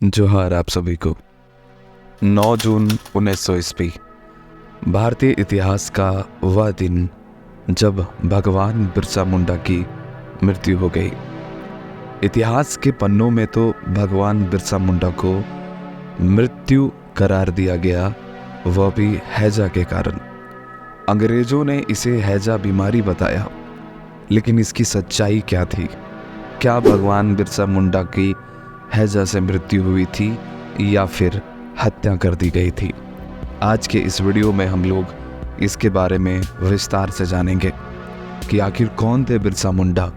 जोहार आप सभी को। 9 जून 1900 ईस्वी भारतीय इतिहास का वह दिन जब भगवान बिरसा मुंडा की मृत्यु हो गई। इतिहास के पन्नों में तो भगवान बिरसा मुंडा को मृत्यु करार दिया गया, वह भी हैजा के कारण। अंग्रेजों ने इसे हैजा बीमारी बताया, लेकिन इसकी सच्चाई क्या थी? क्या भगवान बिरसा मुंडा की हैजा से मृत्यु हुई थी या फिर हत्या कर दी गई थी? आज के इस वीडियो में हम लोग इसके बारे में विस्तार से जानेंगे कि आखिर कौन थे बिरसा मुंडा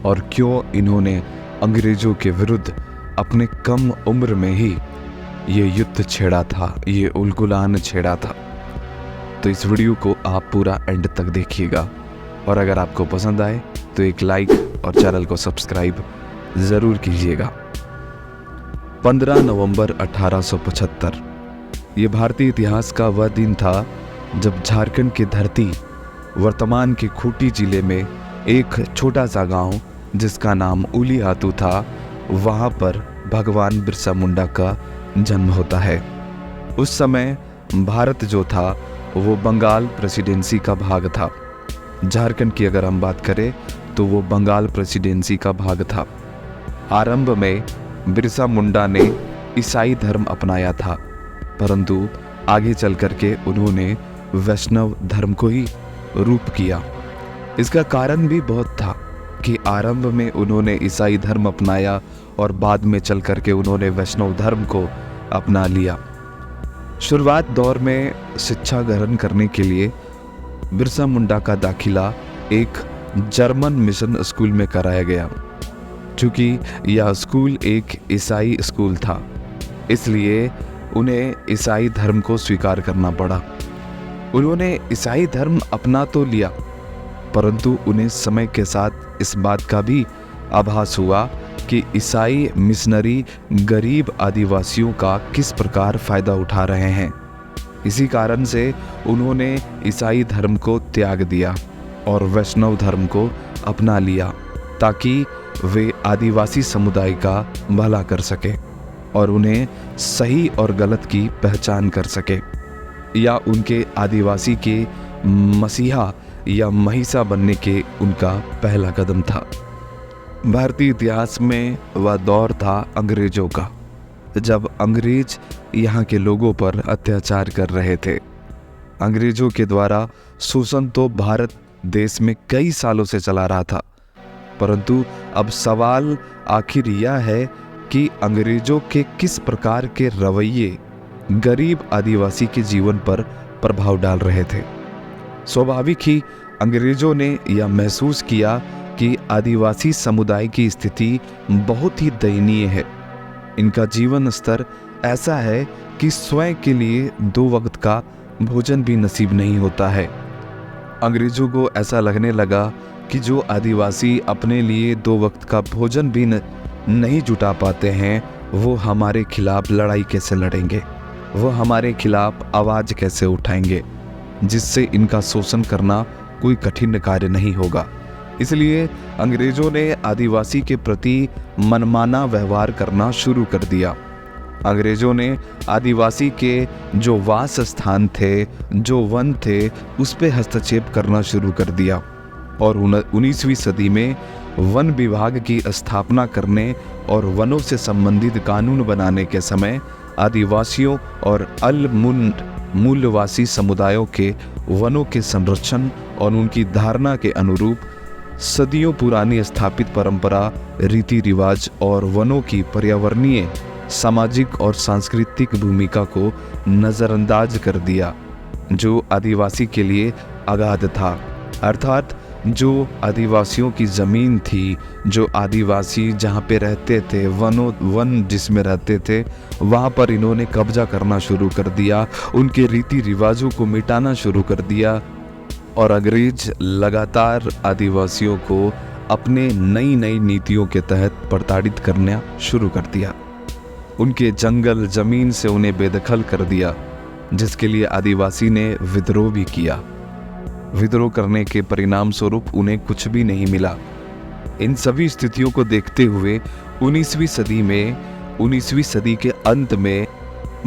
और क्यों इन्होंने अंग्रेजों के विरुद्ध अपने कम उम्र में ही ये युद्ध छेड़ा था, ये उलगुलान छेड़ा था। तो इस वीडियो को आप पूरा एंड तक देखिएगा और अगर आपको पसंद आए तो एक लाइक और चैनल को सब्सक्राइब ज़रूर कीजिएगा। 15 नवंबर 1875 ये भारतीय इतिहास का वह दिन था जब झारखंड की धरती, वर्तमान के खूंटी जिले में एक छोटा सा गांव जिसका नाम उलीहातू था, वहां पर भगवान बिरसा मुंडा का जन्म होता है। उस समय भारत जो था वो बंगाल प्रेसिडेंसी का भाग था। झारखंड की अगर हम बात करें तो वो बंगाल प्रेसिडेंसी का भाग था। आरंभ में बिरसा मुंडा ने ईसाई धर्म अपनाया था, परंतु आगे चल करके उन्होंने वैष्णव धर्म को ही रूप किया। इसका कारण भी बहुत था कि आरंभ में उन्होंने ईसाई धर्म अपनाया और बाद में चल करके उन्होंने वैष्णव धर्म को अपना लिया। शुरुआत दौर में शिक्षा ग्रहण करने के लिए बिरसा मुंडा का दाखिला एक जर्मन मिशन स्कूल में कराया गया। चूँकि यह स्कूल एक ईसाई स्कूल था, इसलिए उन्हें ईसाई धर्म को स्वीकार करना पड़ा। उन्होंने ईसाई धर्म अपना तो लिया, परंतु उन्हें समय के साथ इस बात का भी आभास हुआ कि ईसाई मिशनरी गरीब आदिवासियों का किस प्रकार फ़ायदा उठा रहे हैं। इसी कारण से उन्होंने ईसाई धर्म को त्याग दिया और वैष्णव धर्म को अपना लिया, ताकि वे आदिवासी समुदाय का भला कर सके और उन्हें सही और गलत की पहचान कर सके, या उनके आदिवासी के मसीहा या महिषा बनने के उनका पहला कदम था। भारतीय इतिहास में वह दौर था अंग्रेजों का, जब अंग्रेज यहाँ के लोगों पर अत्याचार कर रहे थे। अंग्रेजों के द्वारा शोषण तो भारत देश में कई सालों से चला रहा था, परंतु अब सवाल आखिर यह है कि अंग्रेजों के किस प्रकार के रवैये गरीब आदिवासी के जीवन पर प्रभाव डाल रहे थे। स्वाभाविक ही अंग्रेजों ने यह महसूस किया कि आदिवासी समुदाय की स्थिति बहुत ही दयनीय है। इनका जीवन स्तर ऐसा है कि स्वयं के लिए 2 वक्त का भोजन भी नसीब नहीं होता है। अंग्रेजों को ऐसा लगने लगा कि जो आदिवासी अपने लिए 2 वक्त का भोजन भी नहीं जुटा पाते हैं, वो हमारे खिलाफ लड़ाई कैसे लड़ेंगे, वो हमारे खिलाफ आवाज़ कैसे उठाएंगे, जिससे इनका शोषण करना कोई कठिन कार्य नहीं होगा। इसलिए अंग्रेजों ने आदिवासी के प्रति मनमाना व्यवहार करना शुरू कर दिया। अंग्रेजों ने आदिवासी के जो वास स्थान थे, जो वन थे, उस पे हस्तक्षेप करना शुरू कर दिया और 19वीं सदी में वन विभाग की स्थापना करने और वनों से संबंधित कानून बनाने के समय आदिवासियों और मूलवासी समुदायों के वनों के संरक्षण और उनकी धारणा के अनुरूप सदियों पुरानी स्थापित परंपरा, रीति रिवाज और वनों की पर्यावरणीय, सामाजिक और सांस्कृतिक भूमिका को नज़रअंदाज कर दिया, जो आदिवासी के लिए अगाध था। अर्थात जो आदिवासियों की ज़मीन थी, जो आदिवासी जहाँ पे रहते थे, वन जिसमें रहते थे, वहाँ पर इन्होंने कब्जा करना शुरू कर दिया, उनके रीति रिवाजों को मिटाना शुरू कर दिया और अंग्रेज लगातार आदिवासियों को अपने नई नई नीतियों के तहत प्रताड़ित करना शुरू कर दिया। उनके जंगल ज़मीन से उन्हें बेदखल कर दिया, जिसके लिए आदिवासी ने विद्रोह भी किया। विद्रोह करने के परिणाम स्वरूप उन्हें कुछ भी नहीं मिला। इन सभी स्थितियों को देखते हुए 19वीं सदी में 19वीं सदी के अंत में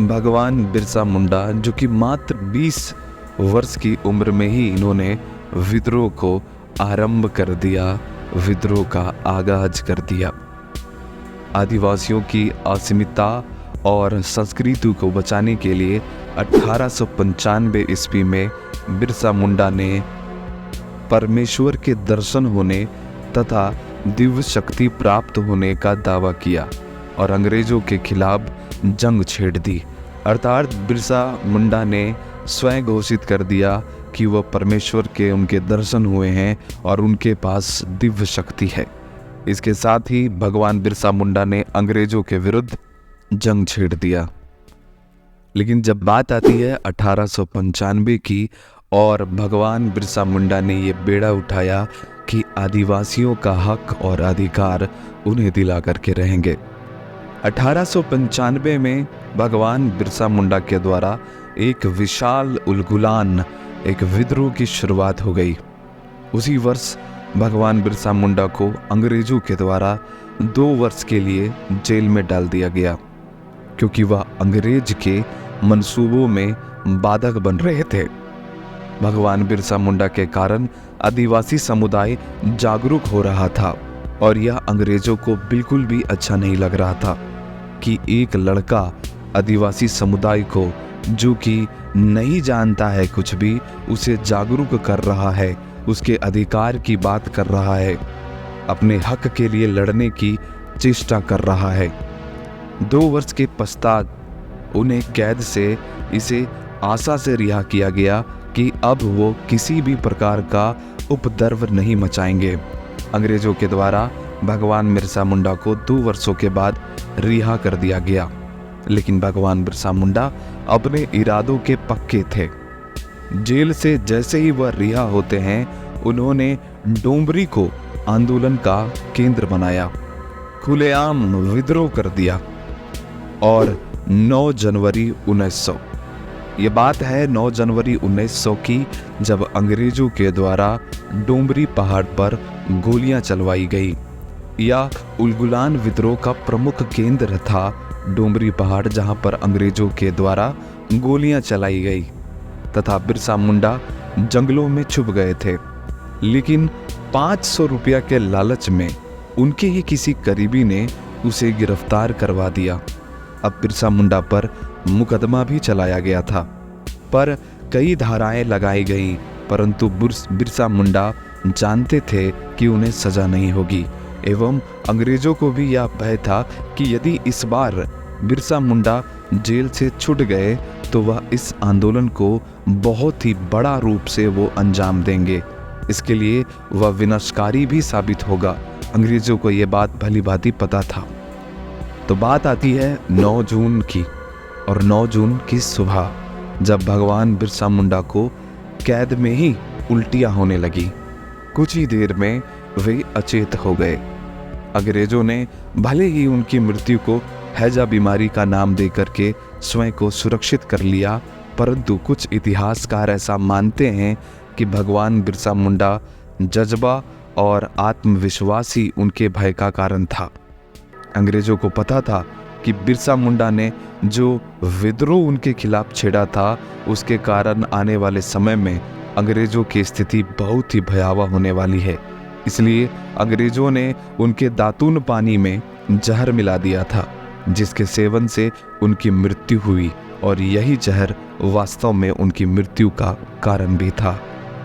भगवान बिरसा मुंडा, जो कि मात्र 20 वर्ष की उम्र में ही इन्होंने विद्रोह को आरंभ कर दिया, विद्रोह का आगाज कर दिया। आदिवासियों की अस्मिता और संस्कृति को बचाने के लिए 1895 ईस्वी में बिरसा मुंडा ने परमेश्वर के दर्शन होने तथा दिव्य शक्ति प्राप्त होने का दावा किया और अंग्रेजों के खिलाफ जंग छेड़ दी। अर्थात बिरसा मुंडा ने स्वयं घोषित कर दिया कि वह परमेश्वर के उनके दर्शन हुए हैं और उनके पास दिव्य शक्ति है। इसके साथ ही भगवान बिरसा मुंडा ने अंग्रेजों के विरुद्ध जंग छेड़ दिया। लेकिन जब बात आती है 1895 की और भगवान बिरसा मुंडा ने ये बेड़ा उठाया कि आदिवासियों का हक और अधिकार उन्हें दिला करके रहेंगे। 1895 में भगवान बिरसा मुंडा के द्वारा एक विशाल उलगुलान, एक विद्रोह की शुरुआत हो गई। उसी वर्ष भगवान बिरसा मुंडा को अंग्रेजों के द्वारा 2 वर्ष के लिए जेल में डाल दिया गया, क्योंकि वह अंग्रेज के मंसूबों में बाधक बन रहे थे। भगवान बिरसा मुंडा के कारण आदिवासी समुदाय जागरूक हो रहा था और यह अंग्रेजों को बिल्कुल भी अच्छा नहीं लग रहा था कि एक लड़का आदिवासी समुदाय को, जो कि नहीं जानता है कुछ भी, उसे जागरूक कर रहा है, उसके अधिकार की बात कर रहा है, अपने हक के लिए लड़ने की चेष्टा कर रहा है। 2 वर्ष के पश्चात उन्हें कैद से इसे आशा से रिहा किया गया कि अब वो किसी भी प्रकार का उपद्रव नहीं मचाएंगे। अंग्रेजों के द्वारा भगवान बिरसा मुंडा को 2 वर्षों के बाद रिहा कर दिया गया। लेकिन भगवान बिरसा मुंडा अपने इरादों के पक्के थे। जेल से जैसे ही वह रिहा होते हैं, उन्होंने डोंबरी को आंदोलन का केंद्र बनाया, खुलेआम विद्रोह कर दिया। और 9 जनवरी 1900, ये बात है 9 जनवरी 1900 की, जब अंग्रेजों के द्वारा डोंबरी पहाड़ पर गोलियां चलवाई गई। यह उलगुलान विद्रोह का प्रमुख केंद्र था, डोंबरी पहाड़, जहां पर अंग्रेजों के द्वारा गोलियां चलाई गई तथा बिरसा मुंडा जंगलों में छुप गए थे। लेकिन 500 रुपया के लालच में उनके ही किसी करीबी ने उसे गिरफ्तार करवा दिया। अब बिरसा मुंडा पर मुकदमा भी चलाया गया था, पर कई धाराएं लगाई गईं, परंतु बिरसा मुंडा जानते थे कि उन्हें सजा नहीं होगी। एवं अंग्रेजों को भी यह भय था कि यदि इस बार बिरसा मुंडा जेल से छूट गए तो वह इस आंदोलन को बहुत ही बड़ा रूप से वो अंजाम देंगे। इसके लिए वह विनाशकारी भी साबित होगा। अंग्रेजों को यह बात भली भांति पता था। तो बात आती है 9 जून की, और 9 जून की सुबह जब भगवान बिरसा मुंडा को कैद में ही उल्टियां होने लगी, कुछ ही देर में वे अचेत हो गए। अंग्रेजों ने भले ही उनकी मृत्यु को हैजा बीमारी का नाम देकर के स्वयं को सुरक्षित कर लिया, परंतु कुछ इतिहासकार ऐसा मानते हैं कि भगवान बिरसा मुंडा जज्बा और आत्मविश्वास ही उनके भय का कारण था। अंग्रेजों को पता था कि बिरसा मुंडा ने जो विद्रोह उनके खिलाफ छेड़ा था, उसके कारण आने वाले समय में अंग्रेजों की स्थिति बहुत ही भयावह होने वाली है। इसलिए अंग्रेजों ने उनके दातून पानी में जहर मिला दिया था, जिसके सेवन से उनकी मृत्यु हुई, और यही जहर वास्तव में उनकी मृत्यु का कारण भी था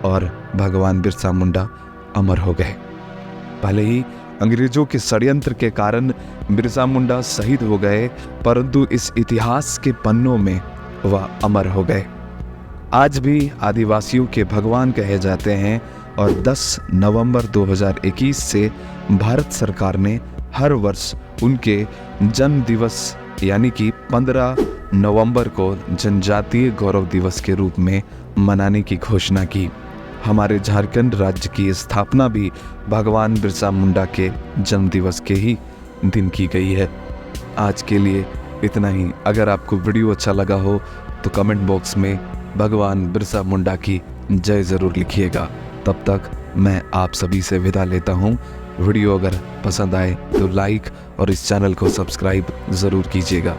और भगवान बिरसा मुंडा अमर हो गए। भले ही अंग्रेजों के षड्यंत्र के कारण बिरसा मुंडा शहीद हो गए, परंतु इस इतिहास के पन्नों में वह अमर हो गए। आज भी आदिवासियों के भगवान कहे जाते हैं, और 10 नवंबर 2021 से भारत सरकार ने हर वर्ष उनके जन्म दिवस यानी कि 15 नवंबर को जनजातीय गौरव दिवस के रूप में मनाने की घोषणा की। हमारे झारखंड राज्य की स्थापना भी भगवान बिरसा मुंडा के जन्म दिवस के ही दिन की गई है। आज के लिए इतना ही। अगर आपको वीडियो अच्छा लगा हो तो कमेंट बॉक्स में भगवान बिरसा मुंडा की जय ज़रूर लिखिएगा। तब तक मैं आप सभी से विदा लेता हूँ। वीडियो अगर पसंद आए तो लाइक और इस चैनल को सब्सक्राइब ज़रूर कीजिएगा।